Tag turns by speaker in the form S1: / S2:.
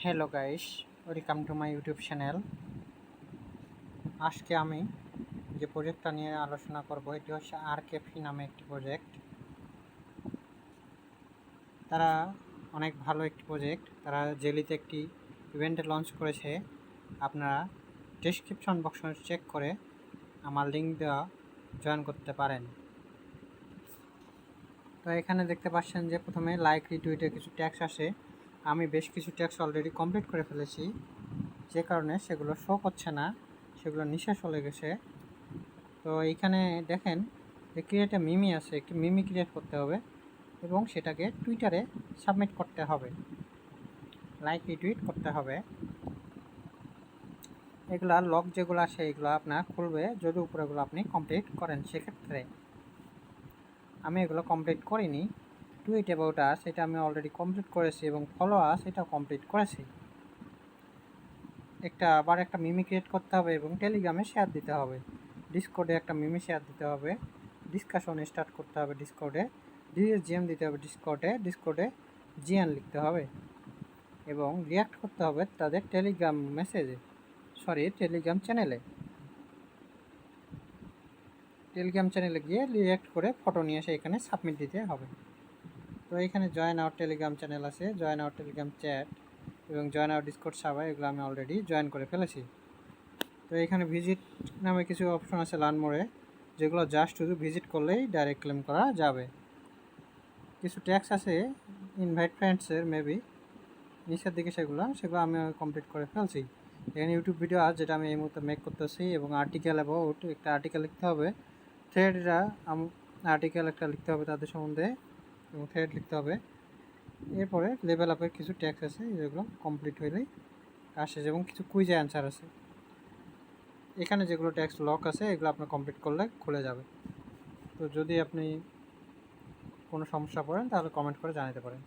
S1: Hello guys, welcome to my YouTube channel. আজকে আমি যে প্রজেক্টটা নিয়ে আলোচনা করব এটি হচ্ছে আরকেএফি নামে একটি প্রজেক্ট। তারা অনেক ভালো একটি প্রজেক্ট। তারা জেলিতে একটি ইভেন্টে লঞ্চ করেছে। আপনারা ডেসক্রিপশন বক্স চেক করে আমার লিঙ্ক দেওয়া জয়েন করতে পারেন। তো এখানে দেখতে পাচ্ছেন যে প্রথমে লাইক রিটুইটে কিছু ট্যাক্স আসে। আমি বেশ কিছু ট্যাক্স অলরেডি কমপ্লিট করে ফেলেছি, যে কারণে সেগুলো শো করছে না, সেগুলো নিচে চলে গেছে। তো এইখানে দেখেন যে ক্রিয়েট এ মিমি আছে, একটি মিমি ক্রিয়েট করতে হবে এবং সেটাকে টুইটারে সাবমিট করতে হবে, লাইক রিটুইট করতে হবে। এগুলা লগ যেগুলো আছে এগুলো আপনার খুলবে যদি উপরেগুলো আপনি কমপ্লিট করেন। সেক্ষেত্রে আমি এগুলো কমপ্লিট করিনি। টুইট অ্যাবাউট আস এটা আমি অলরেডি কমপ্লিট করেছি এবং ফলো আস এটাও কমপ্লিট করেছি। আবার একটা মিমি ক্রিয়েট করতে হবে এবং টেলিগ্রামে শেয়ার দিতে হবে। ডিসকর্ডে একটা মিমি শেয়ার দিতে হবে, ডিসকাশন স্টার্ট করতে হবে ডিসকর্ডে, জিএম দিতে হবে ডিসকর্ডে জিএন লিখতে হবে এবং রিয়াক্ট করতে হবে তাদের টেলিগ্রাম চ্যানেলে গিয়ে রিয়াক্ট করে ফটো নিয়ে এসে এখানে সাবমিট দিতে হবে। তো এখানে জয়েন আওয়ার টেলিগ্রাম চ্যানেল আছে, জয়েন আওয়ার টেলিগ্রাম চ্যাট এবং জয়েন আওয়ার ডিসকর্ড সার্ভার, এগুলো আমি অলরেডি জয়েন করে ফেলেছি। তো এখানে ভিজিট নামে কিছু অপশন আছে লার্ন মোরে, যেগুলো জাস্ট শুধু ভিজিট করলেই ডাইরেক্ট ক্লেম করা যাবে। কিছু ট্যাক্স আছে ইনভাইট ফ্রেন্ডসের মেবি নিচের দিকে, সেগুলো আমি কমপ্লিট করে ফেলছি। এখানে ইউটিউব ভিডিও আছে যেটা আমি এই মুহূর্তে মেক করতেছি এবং আর্টিকেল অ্যাবাউট একটা আর্টিকেল লিখতে হবে। থ্রেডরা আর্টিকেল একটা লিখতে হবে তাদের সম্বন্ধে এবং থ্রেড লিখতে হবে। এরপরে লেভেল আপের কিছু ট্যাক্স আছে যেগুলো কমপ্লিট হইলেই আসে এবং কিছু কুইজে অ্যান্সার আছে। এখানে যেগুলো ট্যাক্স লক আছে এগুলো আপনার কমপ্লিট করলে খুলে যাবে। তো যদি আপনি কোনো সমস্যা পড়েন তাহলে কমেন্ট করে জানাতে পারেন।